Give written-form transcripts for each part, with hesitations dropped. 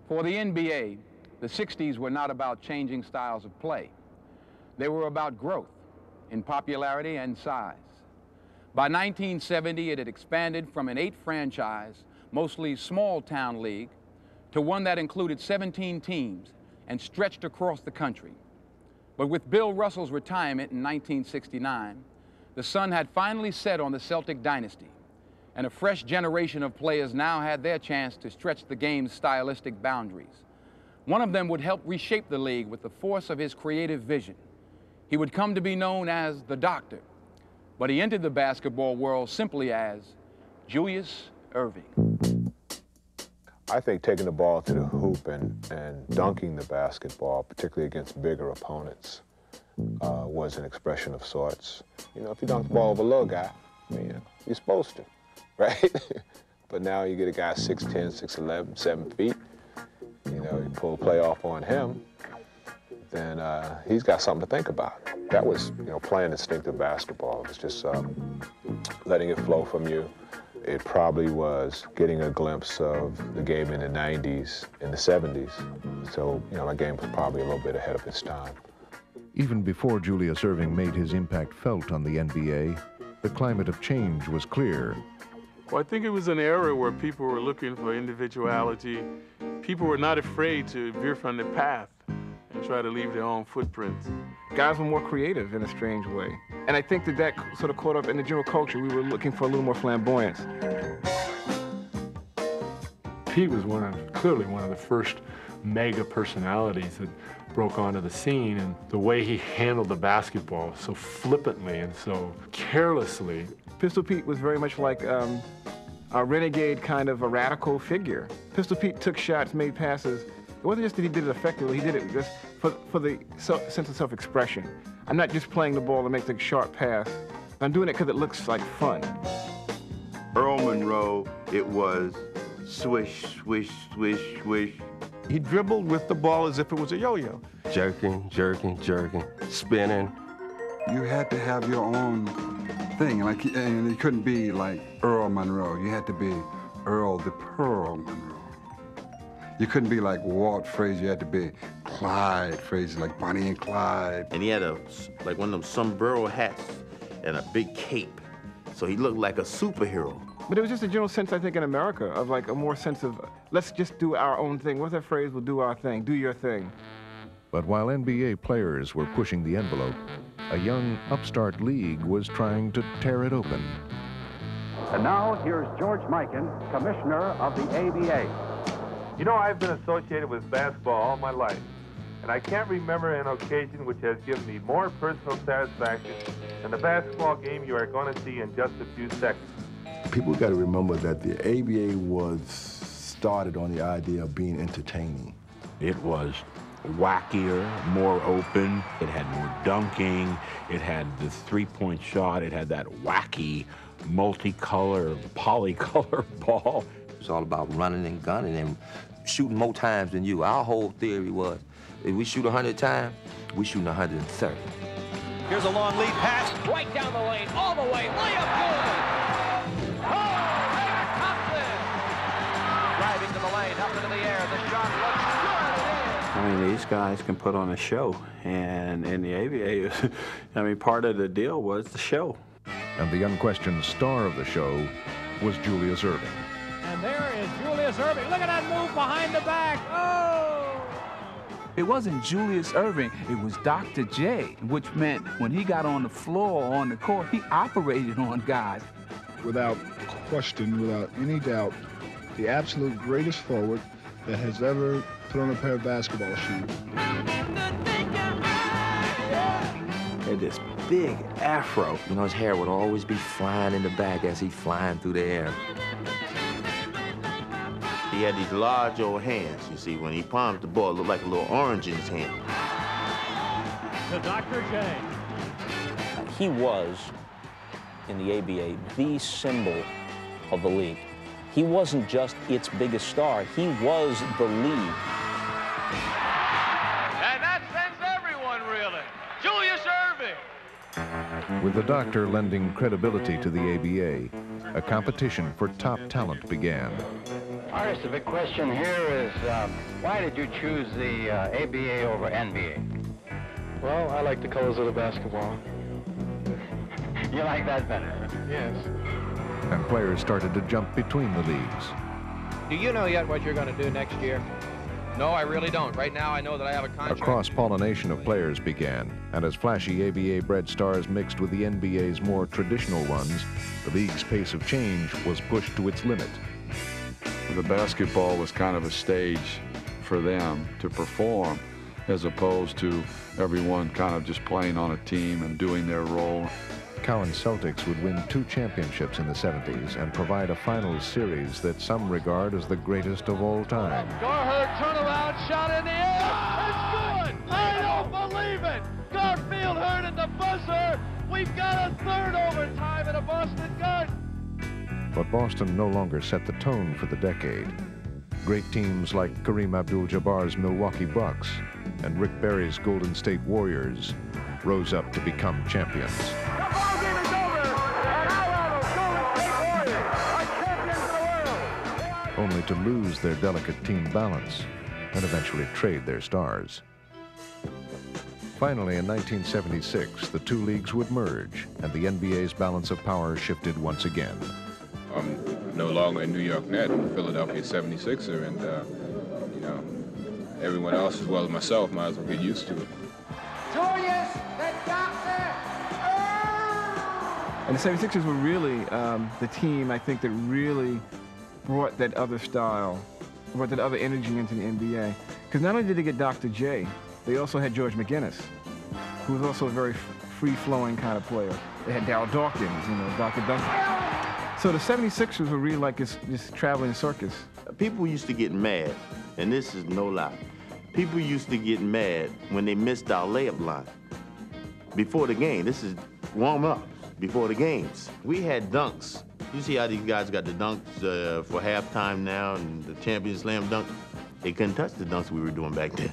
For the NBA, the 60s were not about changing styles of play. They were about growth in popularity and size. By 1970, it had expanded from an 8-franchise, mostly small-town league to one that included 17 teams and stretched across the country. But with Bill Russell's retirement in 1969, the sun had finally set on the Celtic dynasty, and a fresh generation of players now had their chance to stretch the game's stylistic boundaries. One of them would help reshape the league with the force of his creative vision. He would come to be known as the Doctor, but he entered the basketball world simply as Julius Erving. I think taking the ball to the hoop and dunking the basketball, particularly against bigger opponents, was an expression of sorts. You know, if you dunk the ball over a little guy, I mean, you're supposed to, right? But now you get a guy 6'10", 6'11", 7 feet, you know, you pull a play off on him, then he's got something to think about. That was, you know, playing instinctive basketball. It was just letting it flow from you. It probably was getting a glimpse of the game in the 90s, in the 70s. So, you know, my game was probably a little bit ahead of its time. Even before Julius Erving made his impact felt on the NBA, the climate of change was clear. Well, I think it was an era where people were looking for individuality. People were not afraid to veer from the path and try to leave their own footprints. Guys were more creative in a strange way. And I think that sort of caught up in the general culture. We were looking for a little more flamboyance. Pete was clearly one of the first mega personalities that broke onto the scene, and the way he handled the basketball so flippantly and so carelessly. Pistol Pete was very much like a renegade kind of a radical figure. Pistol Pete took shots, made passes. It wasn't just that he did it effectively, he did it just for the sense of self-expression. I'm not just playing the ball to make the sharp pass. I'm doing it because it looks like fun. Earl Monroe, it was swish, swish, swish, swish. He dribbled with the ball as if it was a yo-yo. Jerking, jerking, jerking, spinning. You had to have your own thing, and you couldn't be like Earl Monroe. You had to be Earl the Pearl Monroe. You couldn't be like Walt Frazier. You had to be Clyde Frazier, like Bonnie and Clyde. And he had like one of them sombrero hats and a big cape. So he looked like a superhero. But it was just a general sense, I think, in America of like a more sense of, let's just do our own thing. What's that phrase? We'll do our thing. Do your thing. But while NBA players were pushing the envelope, a young upstart league was trying to tear it open. And now, here's George Mikan, commissioner of the ABA. You know, I've been associated with basketball all my life, and I can't remember an occasion which has given me more personal satisfaction than the basketball game you are going to see in just a few seconds. People got to remember that the ABA was started on the idea of being entertaining. It was wackier, more open. It had more dunking. It had the three-point shot. It had that wacky, multicolor, polycolor ball. It was all about running and gunning and shooting more times than you. Our whole theory was, if we shoot 100 times, we shooting 130. Here's a long lead pass, right down the lane, all the way, layup good! Oh, Rager Thompson! Driving to the lane, up into the air, the shot looks good! I mean, these guys can put on a show, and in the ABA, I mean, part of the deal was the show. And the unquestioned star of the show was Julius Erving. And there is Julius Erving. Look at that move behind the back. Oh! It wasn't Julius Erving, it was Dr. J, which meant when he got on the floor, on the court, he operated on guys. Without question, without any doubt, the absolute greatest forward that has ever put on a pair of basketball shoes. He had this big afro. You know, his hair would always be flying in the back as he's flying through the air. He had these large old hands. You see, when he palmed the ball, it looked like a little orange in his hand. To Dr. J. He was, in the ABA, the symbol of the league. He wasn't just its biggest star, he was the league. And that sends everyone reeling. Julius Erving! With the Doctor lending credibility to the ABA, a competition for top talent began. Artist, the big question here is, why did you choose the ABA over NBA? Well, I like the colors of the basketball. You like that better? Yes. And players started to jump between the leagues. Do you know yet what you're going to do next year? No, I really don't. Right now, I know that I have a A contract. cross-pollination of players began, and as flashy ABA-bred stars mixed with the NBA's more traditional ones, the league's pace of change was pushed to its limit. The basketball was kind of a stage for them to perform, as opposed to everyone kind of just playing on a team and doing their role. Cowan Celtics would win 2 championships in the 70s and provide a finals series that some regard as the greatest of all time. Garherd turnaround shot in the air. It's good. I don't believe it. Garfield Hurd at the buzzer. We've got a third overtime at a Boston Garden. But Boston no longer set the tone for the decade. Great teams like Kareem Abdul-Jabbar's Milwaukee Bucks and Rick Barry's Golden State Warriors rose up to become champions. Only to lose their delicate team balance and eventually trade their stars. Finally, in 1976, the 2 leagues would merge, and the NBA's balance of power shifted once again. I'm no longer a New York Net, I'm a Philadelphia 76er, and you know, everyone else as well as myself might as well get used to it. Julius, the doctor! And the 76ers were really the team, I think, that really brought that other style, brought that other energy into the NBA. Because not only did they get Dr. J, they also had George McGinnis, who was also a very free-flowing kind of player. They had Darryl Dawkins, you know, Dr. Duncan. So the 76ers were really like this traveling circus. People used to get mad, and this is no lie. People used to get mad when they missed our layup line before the game. This is warm-up before the games. We had dunks. You see how these guys got the dunks for halftime now and the champion slam dunk? They couldn't touch the dunks we were doing back then.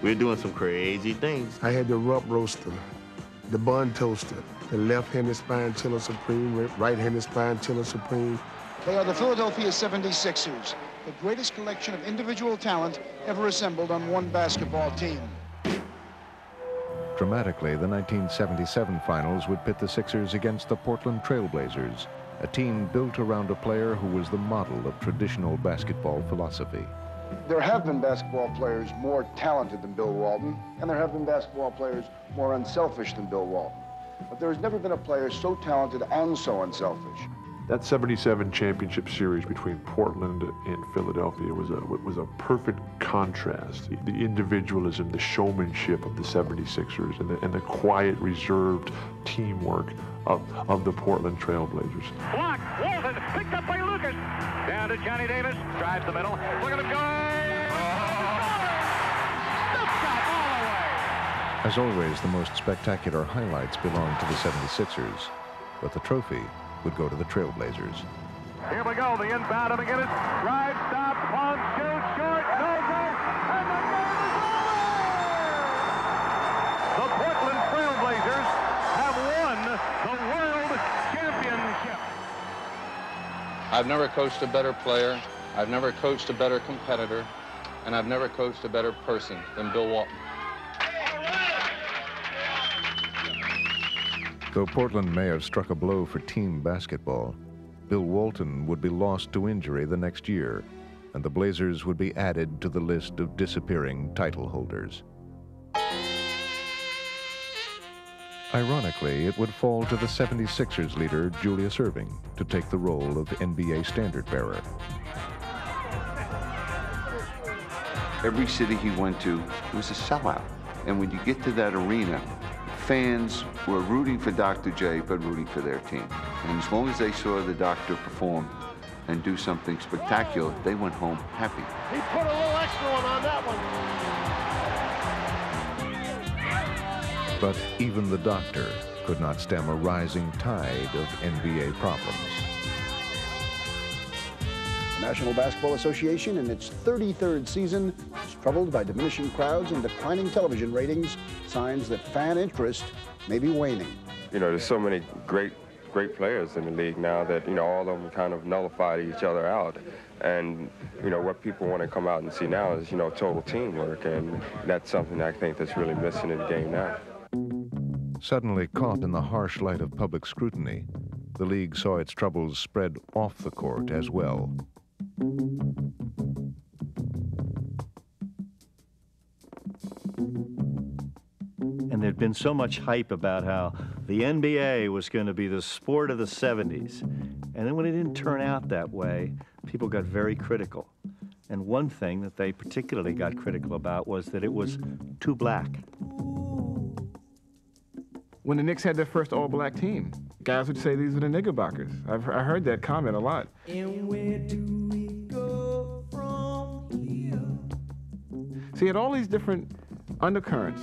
We were doing some crazy things. I had the rub roaster, the bun toaster, the left-handed spine chiller supreme, right-handed spine chiller supreme. They are the Philadelphia 76ers, the greatest collection of individual talent ever assembled on one basketball team. Dramatically, the 1977 finals would pit the Sixers against the Portland Trail Blazers, a team built around a player who was the model of traditional basketball philosophy. There have been basketball players more talented than Bill Walton, and there have been basketball players more unselfish than Bill Walton. But there has never been a player so talented and so unselfish. That 77 championship series between Portland and Philadelphia was a perfect contrast. The individualism, the showmanship of the 76ers and the quiet, reserved teamwork of the Portland Trail Blazers. Block, Walton, picked up by Lucas. Down to Johnny Davis, drives the middle. Look at him go. As always, the most spectacular highlights belonged to the 76ers, but the trophy would go to the Trailblazers. Here we go, the inbound of McGinnis. Drive, stop, pump, shoot, short, no good, and the game is over! The Portland Trailblazers have won the World Championship. I've never coached a better player, I've never coached a better competitor, and I've never coached a better person than Bill Walton. Though Portland may have struck a blow for team basketball, Bill Walton would be lost to injury the next year, and the Blazers would be added to the list of disappearing title holders. Ironically, it would fall to the 76ers leader, Julius Erving, to take the role of NBA standard-bearer. Every city he went to was a sellout. And when you get to that arena, fans were rooting for Dr. J, but rooting for their team. And as long as they saw the doctor perform and do something spectacular, they went home happy. He put a little extra one on that one. But even the doctor could not stem a rising tide of NBA problems. The National Basketball Association, in its 33rd season, is troubled by diminishing crowds and declining television ratings, signs that fan interest may be waning. You know, there's so many great players in the league now that, you know, all of them kind of nullified each other out. And, you know, what people want to come out and see now is, you know, total teamwork, and that's something I think that's really missing in the game now. Suddenly caught in the harsh light of public scrutiny, the league saw its troubles spread off the court as well. And there'd been so much hype about how the NBA was going to be the sport of the 70s. And then when it didn't turn out that way, people got very critical. And one thing that they particularly got critical about was that it was too black. When the Knicks had their first all-black team, guys would say these were the Knickerbockers. I heard that comment a lot. And where do we go from here? So you had all these different undercurrents.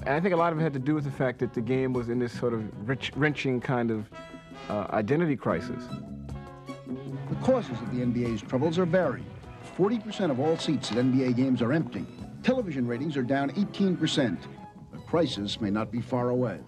And I think a lot of it had to do with the fact that the game was in this sort of wrenching kind of identity crisis. The causes of the NBA's troubles are varied. 40% of all seats at NBA games are empty. Television ratings are down 18%. The crisis may not be far away.